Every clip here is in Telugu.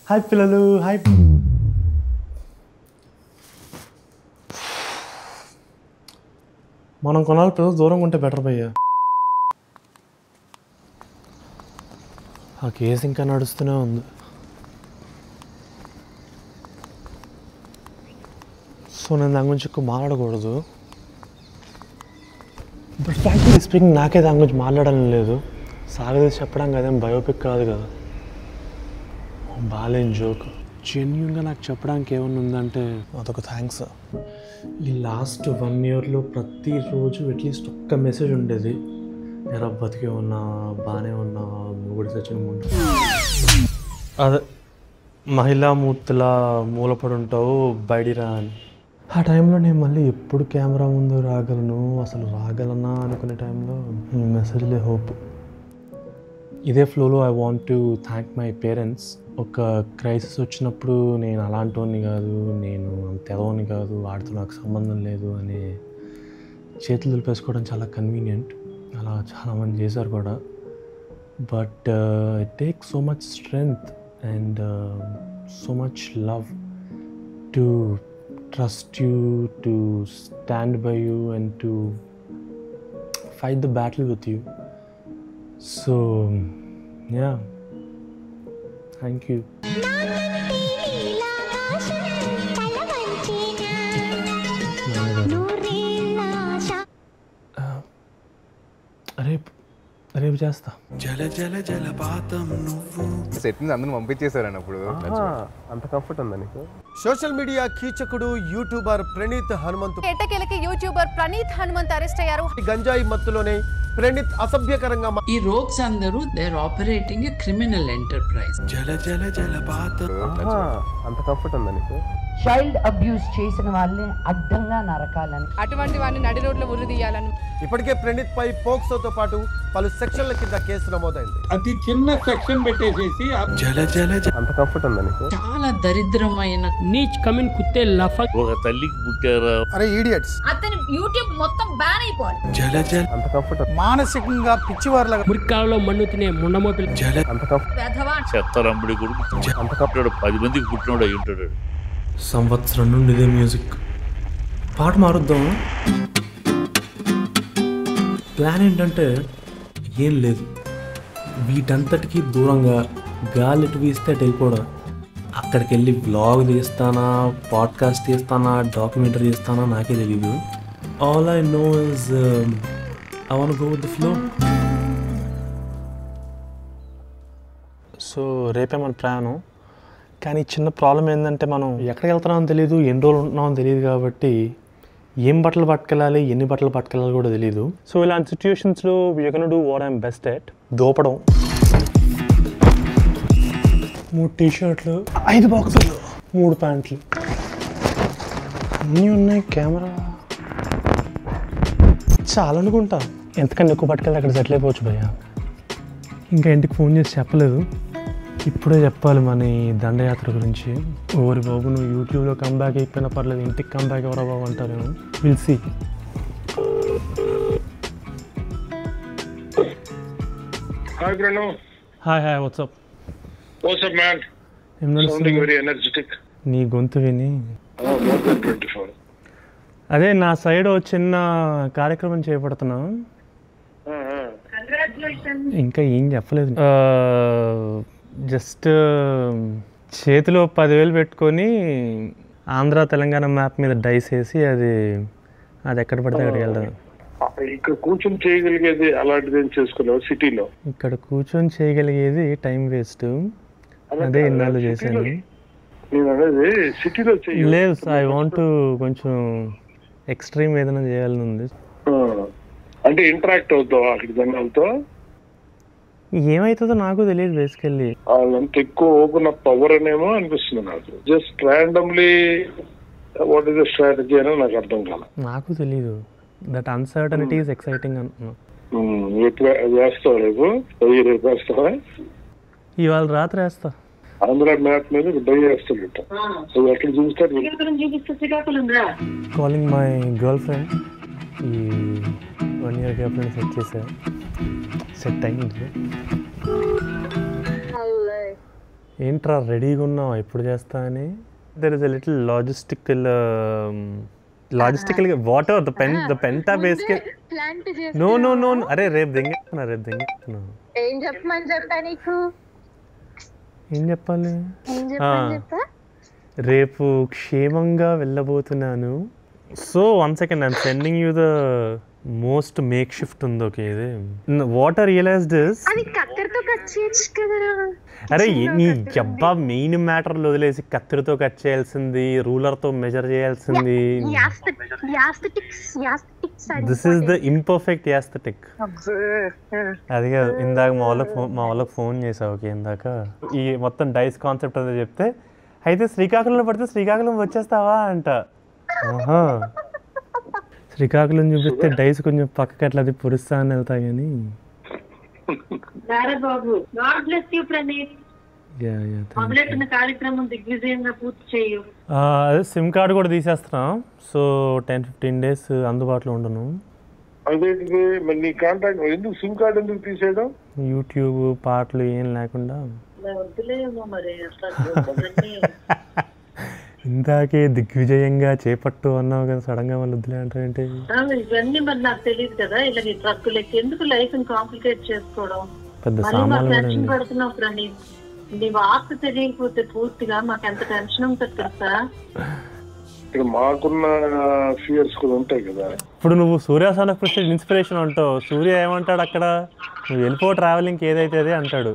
హాయ్ పిల్లలు, హాయ్. మనం కొనాలి పిల్లలు దూరంగా ఉంటే బెటర్ భయ్యా. ఆ కేసు ఇంకా నడుస్తూనే ఉంది. సో నేను దాని గురించి ఎక్కువ మాట్లాడకూడదు. బట్ ఫ్రాంక్లీ స్పీకింగ్ నాకే దాని గురించి మాట్లాడాలని లేదు. సాగదీసి చెప్పడానికి అదేం బయోపిక్ కాదు కదా, బాలేని జోక్. జెన్యున్గా నాకు చెప్పడానికి ఏమన్నా ఉందంటే అదొక థ్యాంక్స్. ఈ లాస్ట్ 1 yearలో ప్రతిరోజు అట్లీస్ట్ ఒక్క మెసేజ్ ఉండేది. ఎరా బతికే ఉన్నా, బాగానే ఉన్నా, మూడు సచిన ముందు అదే మహిళా మూర్తిలా మూలపడి ఉంటావు బయటిరా అని. ఆ టైంలో నేను మళ్ళీ ఎప్పుడు కెమెరా ముందు రాగలను, అసలు రాగలనా అనుకునే టైంలో ఈ మెసేజ్లే హోప్. ఇదే ఫ్లోలో I want to thank my parents. ఒక క్రైసిస్ వచ్చినప్పుడు నేను అలాంటివాడిని కాదు, నేను తెలవని కాదు, వాడితో నాకు సంబంధం లేదు అని చేతులు దులిపేసుకోవడం చాలా కన్వీనియంట్. అలా చాలామంది చేశారు కూడా. But it takes so much strength and so much love to trust you, to stand by you and to fight the battle with you. So, yeah, thank you. రేపు చేస్తా. జల జల జలపాతం నువ్వు సెట్ నుంచి అందరిని పంపించేశారని అప్పుడు అంత కంఫర్ట్ ఉందా నీకు? సోషల్ మీడియా కీచకుడు యూట్యూబర్ ప్రణీత్ హనుమంతు ఎట్టకేలకి యూట్యూబర్ ప్రణీత్ హనుమంత్ అరెస్ట్ అయ్యారు. గంజాయి మత్తులోనే ప్రణీత్ అసభ్యకరంగా ఈ రోగ్స్ అందరూ they are operating a criminal enterprise. జల జల జలపాతం అంత కంఫర్ట్ ఉందా నీకు? చైల్డ్ అబ్యూస్ చేసిన వాళ్ళని అడ్డంగా నరకాలని, అటువంటి వాడిని నడి రోడ్లో ఉరిదీయాలని. ఇప్పటికే ప్రణీత్ పై పోక్సోతో పాటు పలు సెక్షన్ల కింద కేసు నమోదైంది. అతి చిన్న సెక్షన్ పెట్టేసేసి జల జల అంత కంఫర్ట్ ఉందా నీకు? చాలా దరిద్రమైన నీచ్ కమిన్ కుత్తే లఫక్ ఒక తల్లికి పుట్టారా? అరే ఈడియట్స్, అతని యూట్యూబ్ మొత్తం బ్యాన్ అయిపోవాలి. జల జల అంత కంఫర్ట్ మానసికంగా పిచ్చివార్లాగా మురికాలలో మన్ను తినే ముండమోపిల్ జల అంత కంఫర్ట్ చెత్తరంబడి కొడుకు అంత కంఫర్ట్ 10 మందికి పుట్టినోడు అయి ఉంటాడు. సంవత్సరం నుండి ఇదే మ్యూజిక్. పాట మారుద్దాం. ప్లాన్ ఏంటంటే ఏం లేదు, వీటంతటికీ దూరంగా గాలి ఎటు వీస్తే అటు వెళ్ళిపోవడం. అక్కడికి వెళ్ళి వ్లాగ్ తీస్తానా, పాడ్కాస్ట్ తీస్తానా, డాక్యుమెంటరీ తీస్తానా నాకే తెలీదు. All I know is I want go with the flow. So రేపే మన ప్రయాణం. కానీ చిన్న ప్రాబ్లం ఏంటంటే మనం ఎక్కడికి వెళ్తున్నామో తెలియదు, ఎన్ని రోజులు ఉంటున్నామో తెలియదు. కాబట్టి ఏం బట్టలు పట్టుకెళ్ళాలి, ఎన్ని బట్టలు పట్టుకెళ్ళాలి కూడా తెలియదు. సో ఇలాంటి సిచ్యువేషన్స్లో we can do what I'm best at. దోపడం, 3 టీషర్ట్లు, 5 బాక్సులు, 3 ప్యాంట్లు, అన్నీ ఉన్నాయి. కెమెరా చాలా అనుకుంటా. ఎంతకన్నా ఎక్కువ పట్టుకెళ్ళి అక్కడ సెటిల్ అయిపోవచ్చు భయ్యా. ఇంకా ఇంటికి ఫోన్ చేసి చెప్పలేదు, ఇప్పుడే చెప్పాలి మన ఈ దండయాత్ర గురించి. ఓరి బాబు, నువ్వు యూట్యూబ్లో కంబ్యాక్ అయిపోయినా పర్లేదు, ఇంటికి కంబ్యాక్ ఎవరో బాబు అంటారేమో. Will see. Hi bro. Hi hi, what's up what's up man. ఏం నడుస్తుంది? Very energetic. నీ గొంతు విని మోర్ దెన్ 24. అదే నా సైడ్ చిన్న కార్యక్రమం చేపడుతున్నా. ఇంకా ఏం చెప్పలేదు. జస్ట్ చేతిలో 10,000 పెట్టుకొని ఆంధ్ర తెలంగాణ మ్యాప్ మీద డైస్ వేసి అది ఎక్కడ పడితే అక్కడికి వెళ్దాం. ఇక్కడ కూర్చొని చేయగలిగేది అలాంటిది ఏం చేసుకున్నావు సిటీలో? ఇక్కడ కూర్చొని చేయగలిగేది టైం వేస్ట్. అదే ఇన్నాళ్ళు చేశాను. నేను అనేది సిటీలో లేదు, ఐ వాంట్ కొంచెం ఎక్స్ట్రీమ్ ఏదైనా చేయాలని ఉంది. అంటే ఇంటరాక్ట్ అవుతావా అక్కడ జనాలతో? ఏమవుతుందో నాకు తెలియదు బేసికల్లీ. అంత ఎక్కువ ఓపెన్ అప్ పవర్ అనేమో అనిపిస్తుంది నాకు. Just randomly what is the strategy అని నాకు అర్థం కాదు. నాకు తెలీదు. దట్ అన్సర్టనిటీ ఈజ్ ఎక్సైటింగ్ అంటున్నా. వేస్తావా రేపు? రేపు వేస్తావా? ఇవాళ రాత్రి వేస్తా. ఆంధ్ర మ్యాప్ మీద డై వేస్తాడు. ఎక్కడ చూపిస్తాడు? Calling my girl friend. ఈ 1 year గ్యాప్ లో సెట్ చేశా. సెట్ అయింది. ఏంట్రా రెడీగా ఉన్నావు ఎప్పుడు చేస్తా అని. There is a little logistical whatever the penta basic. No no no అరే రేపు దెంగేస్తున్నా ఏం చెప్పమని చెప్పా నీకు? ఏం చెప్పాలి? రేపు క్షేమంగా వెళ్ళబోతున్నాను. So 1 second I'm sending you the most makeshift ఉంది. ఓకే ఇది వాట్ ఐ రియలైజ్డ్ ఇస్ అరే నీ అబ్బా మెయిన్ మ్యాటర్లు వదిలేసి కత్తిరితో కట్ చేయాల్సింది, రూలర్తో మెజర్ చేయాల్సింది. This is the imperfect aesthetic. అది కాదు ఇందాక మా వాళ్ళకి ఫోన్ చేసావు. ఓకే ఇందాక ఈ మొత్తం డైస్ కాన్సెప్ట్ అదే చెప్తే అయితే శ్రీకాకుళంలో పడితే శ్రీకాకుళం వచ్చేస్తావా అంట. శ్రీకాకుళం చూపిస్తే డైస్ కొంచెం పక్కకి అట్లా అది పురుస్తా అని వెళ్తా కానీ అదే సిమ్ కార్డు కూడా తీసేస్తున్నాం. సో 10-15 days అందుబాటులో ఉండను. యూట్యూబ్ పాటలు ఏం లేకుండా ఇందాకే దిగ్విజయంగా చేపట్టు అన్నావు కదా, సడన్ గా వాళ్ళు వద్దులే అంటే ఏంటి? ఇవన్నీ మరి నాకు తెలియదు కదా. ఇలా నీ ట్రక్కులకి ఎందుకు లైఫ్ కాంప్లికేట్ చేసుకోవడం? పెద్ద సామాన్లు పడుతున్నావు ప్రణీత్. నీ వార్త తెలియకపోతే పూర్తిగా మాకు ఎంత టెన్షన్ ఉంటుంది తెలుసా? మాకున్న ఫియర్స్ కూడా ఉంటాయి కదా. ఇప్పుడు నువ్వు సూర్య సన్ ఆఫ్ ప్రెస్టీజ్ ఇన్స్పిరేషన్ అంటావు. సూర్య ఏమంటాడు అక్కడ? నువ్వు వెళ్ళిపో ట్రావెలింగ్ ఏదైతే అదే అంటాడు.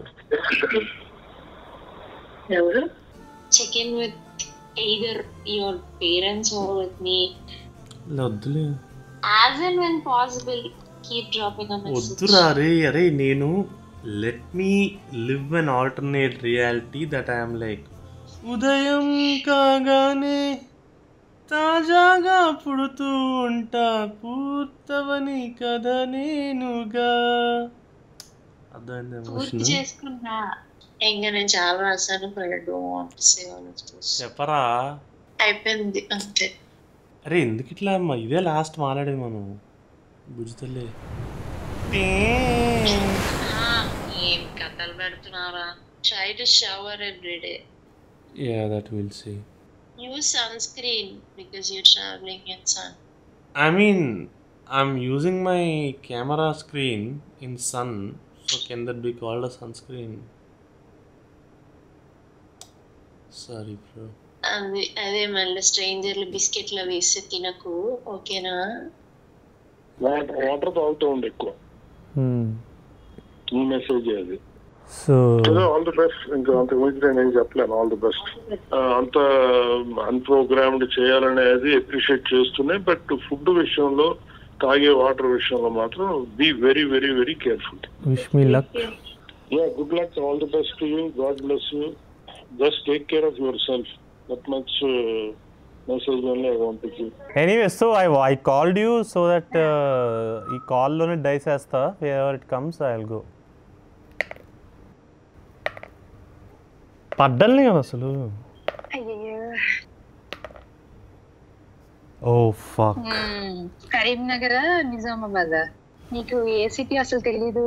ఎవరు? Check in with either your parents or with me. వద్దులే. As and when possible, keep dropping a message. వద్దురా అరే నేను let me live an alternate reality that I'm like ఉదయం కాగానే తాజాగా పుడుతూ ఉంటా పూర్తవని కథ నేనుగా. పూర్తి చేసుకున్నా ఇంకా నేను చాలా రాశాను. చెప్పరా అయిపోయింది అంతే. అరే ఎందుకు ఇట్లా ఇదే లాస్ట్ మాట్లాడేది మనం బుజ్జుతలే. ఏం కథలు పెడుతున్నారా? Try to shower every day. Yeah, that we'll see. Use sunscreen because you're traveling in sun. I mean, I'm using my camera screen in sun, so can that be called a sunscreen? Sorry bro. అదే మళ్ళీ స్ట్రేంజర్లు బిస్కెట్లు వేసి తినకు, ఓకేనా? వాటర్ తాగుతూ ఉండే ఎక్కువ. ఈ మెసేజ్ అది. So all the best. ఇంకా అంత గురించి నేను చెప్పలేను. All the best. అంత అన్ప్రోగ్రామ్డ్ చేయాలనేది అప్రిషియేట్ చేస్తూనే, బట్ ఫుడ్ విషయంలో తాగే వాటర్ విషయంలో మాత్రం be very very very careful. Wish me luck. Yeah, good luck. All the best to you. God bless you. Just take care of yourself. That much message only I want to give. Anyway, so I called you so that ఈ కాల్ లోనే డైస్ వేస్తా. wherever it comes I'll go. పడ్డల్ని కదా అసలు. Oh fuck. కరీంనగర్ నిజామాబాద్, నీకు ఏ సిటీ అసలు తెలీదు?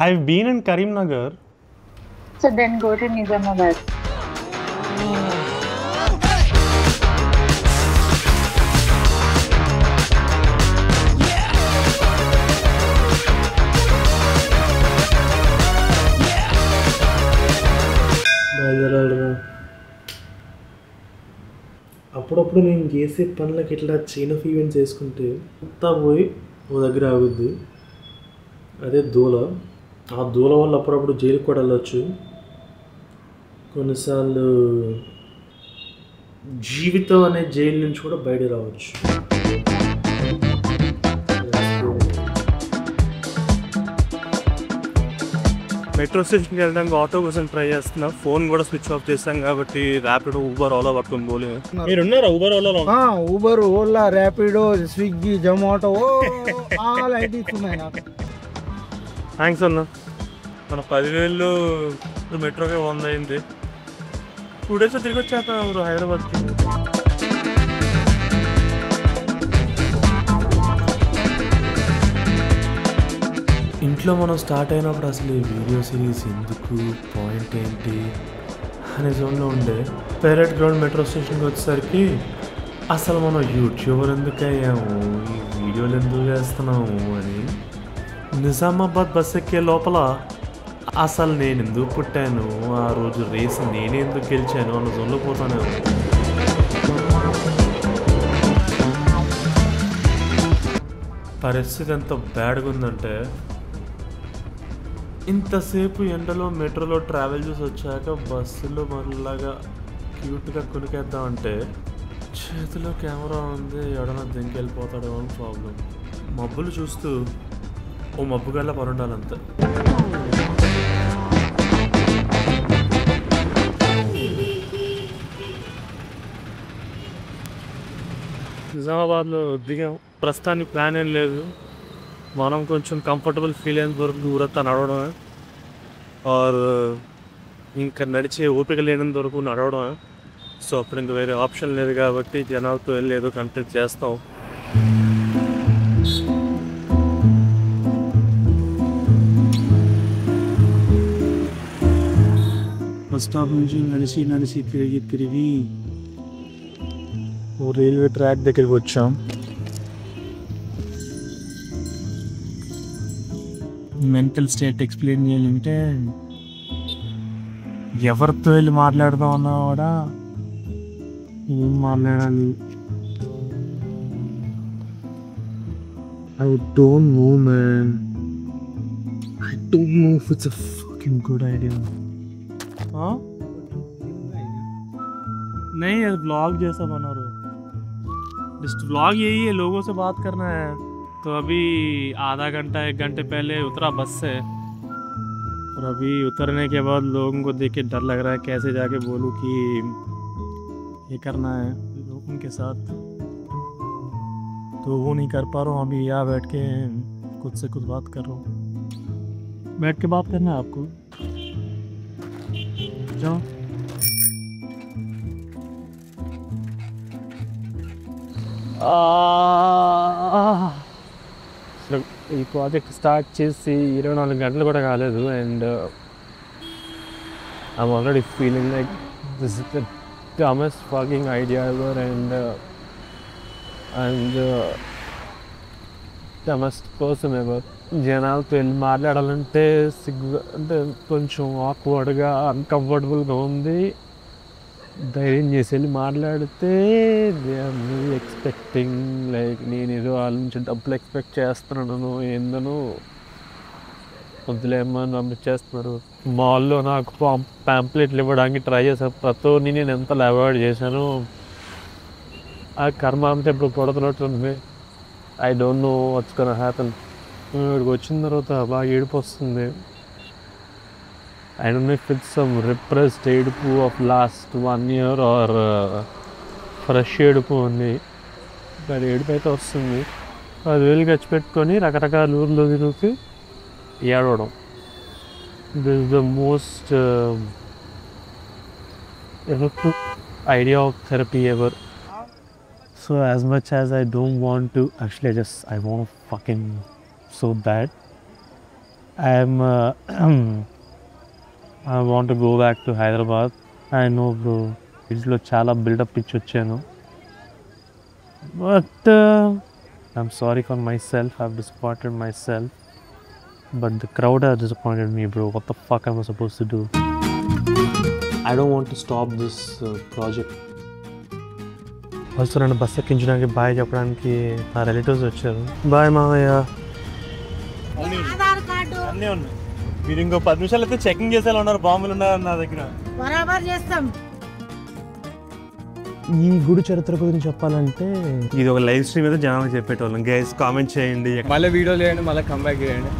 I've been in Karimnagar. So then go to Nizamabad. అప్పుడప్పుడు నేను చేసే పనులకి ఇట్లా చైన్ ఆఫ్ ఈవెంట్స్ వేసుకుంటే అంతా పోయి ఓ దగ్గర ఆగుద్ది. అదే దూల. ఆ దూల వల్ల అప్పుడప్పుడు జైలుకి కూడా వెళ్ళొచ్చు. కొన్నిసార్లు జీవితం అనే జైలు నుంచి కూడా బయట రావచ్చు. మెట్రో స్టేషన్కి వెళ్ళడానికి ఆటో కోసం ట్రై చేస్తున్నా. ఫోన్ కూడా స్విచ్ ఆఫ్ చేస్తాం కాబట్టి ర్యాపిడో, ఊబర్, ఓలా పట్టుకొని పోలే. మీరు ఉన్నారా ఊబర్, ఓలాలో? Uber, Ola, Rapido, Swiggy, Zomato all IDs ఉన్నాయి నాకు. థ్యాంక్స్ అన్న. మన 10,000 మెట్రోకే 100 అయింది. 2 days తిరిగి వచ్చేస్తాం హైదరాబాద్కి. ఇంట్లో మనం స్టార్ట్ అయినప్పుడు అసలు ఈ వీడియో సిరీస్ ఎందుకు, పాయింట్ ఏంటి అనే జోన్లో ఉండే. పైలట్ గ్రౌండ్ మెట్రో స్టేషన్కి వచ్చేసరికి అసలు మనం యూట్యూబర్ ఎందుకు అయ్యాము, ఈ వీడియోలు ఎందుకు చేస్తున్నాము అని. నిజామాబాద్ బస్ ఎక్కే లోపల అసలు నేను ఎందుకు పుట్టాను, ఆ రోజు రేస్ నేనే ఎందుకు గెలిచాను అన్న జోన్లో పోతాను. పరిస్థితి ఎంత బ్యాడ్గా ఉందంటే, ఇంతసేపు ఎండలో మెట్రోలో ట్రావెల్ చేసి వచ్చాక బస్సులో మనలాగా క్యూట్గా కొనికేద్దామంటే చేతిలో కెమెరా ఉంది, ఎడన దింకి వెళ్ళిపోతాడో అని ప్రాబ్లం. మబ్బులు చూస్తూ ఓ మబ్బు గల్ల పరుండాలంతే. నిజామాబాద్లో దిగాం. ప్రస్తుతానికి ప్లాన్ ఏం లేదు, మనం కొంచెం కంఫర్టబుల్ ఫీల్ అయిన వరకు దూరంతా నడవడమే, ఆర్ ఇంకా నడిచే ఓపిక లేనంత వరకు నడవడమే. సో అప్పుడు ఇంకా వేరే ఆప్షన్ లేదు కాబట్టి జనాలతో వెళ్ళి ఏదో కంప్లీట్ చేస్తాం. బస్ స్టాప్ నుంచి నడిచి తిరిగి ఓ రైల్వే ట్రాక్ దగ్గరికి వచ్చాం. మెంటల్ స్టేట్ ఎక్స్ప్లెయిన్ చేయాలంటే ఎవరితో వెళ్ళి మాట్లాడుతూ ఉన్నా కూడా ఏం మాట్లాడాలి, I don't know man, I don't know if it's a fucking good idea. हाँ नहीं यार, ब्लॉग जैसा बना रहा, जस्ट ब्लॉग यही है, लोगों से बात करना है. तो अभी आधा घंटा 1 घंटे पहले उतरा बस से, और अभी उतरने के बाद लोगों को देख के डर लग रहा है कैसे जाके बोलूँ कि ये करना है उनके साथ. तो वो नहीं कर पा रहा हूँ. अभी यहाँ बैठ के खुद से कुछ बात कर रहा हूँ. बैठ के बात करना है आपको, जाओ. ఈ ప్రాజెక్ట్ స్టార్ట్ చేసి 24 గంటలు కూడా కాలేదు, and I'm already feeling like this is the dumbest fucking idea ever, and dumbest person ever. జనాలతో వెళ్ళి మాట్లాడాలంటే సిగ్గు, అంటే కొంచెం ఆక్వర్డ్గా అన్కంఫర్టబుల్గా ఉంది. ధైర్యం చేసి వెళ్ళి మాట్లాడితే దే ఆర్ ఎక్స్పెక్టింగ్ లైక్ నేను ఏదో వాళ్ళ నుంచి డబ్బులు ఎక్స్పెక్ట్ చేస్తున్నాను ఏందనో, వద్దులేమని పంపించేస్తున్నారు. మాల్లో నాకు ప్యాంప్లెట్లు ఇవ్వడానికి ట్రై చేశాను, ప్రతోని నేను ఎంత అవాయిడ్ చేశాను. ఆ కర్మ అంతా ఇప్పుడు కొడుతున్నట్టుంది. I don't know what's gonna happen. ఇక్కడికి వచ్చిన తర్వాత బాగా ఏడుపు వస్తుంది. I don't know if it's some repressed ఏడుపు of last 1 year or fresh ఏడుపు ఉంది. అది ఏడుపు అయితే వస్తుంది. 10,000 ఖర్చు పెట్టుకొని రకరకాల ఊర్లో తిరుగుతూ ఏడవడం. This is the most effective idea of therapy ever. So as much as I don't want to, actually I want to fucking so bad. I want to go back to Hyderabad. I know bro, ఇంట్లో చాలా బిల్డప్ ఇచ్చి వచ్చాను. But I'm sorry for myself, I've disappointed myself. But the crowd has disappointed me bro. What the fuck am I supposed to do? I don't want to stop this project. First నన్ను బస్ ఎక్కించడానికి బాయ్ చెప్పడానికి నా రిలేటివ్స్ వచ్చారు. బాయ్ మామయ్య. అన్నీ ఉన్నాయి. మీరు ఇంకో 10 నిమిషాలు అయితే చెకింగ్ చేసేలా ఉన్నారు, బాంబులు ఉన్నారు నా దగ్గర. బరాబర్ చేస్తాం. ఈ గుడి చరిత్ర గురించి చెప్పాలంటే ఇది ఒక లైవ్ స్ట్రీమ్ అయితే జనాలకు చెప్పేటోళ్ళం. గైస్ కామెంట్ చేయండి, మళ్ళీ వీడియో చేయండి, మళ్ళీ కంబ్యాక్ చేయండి.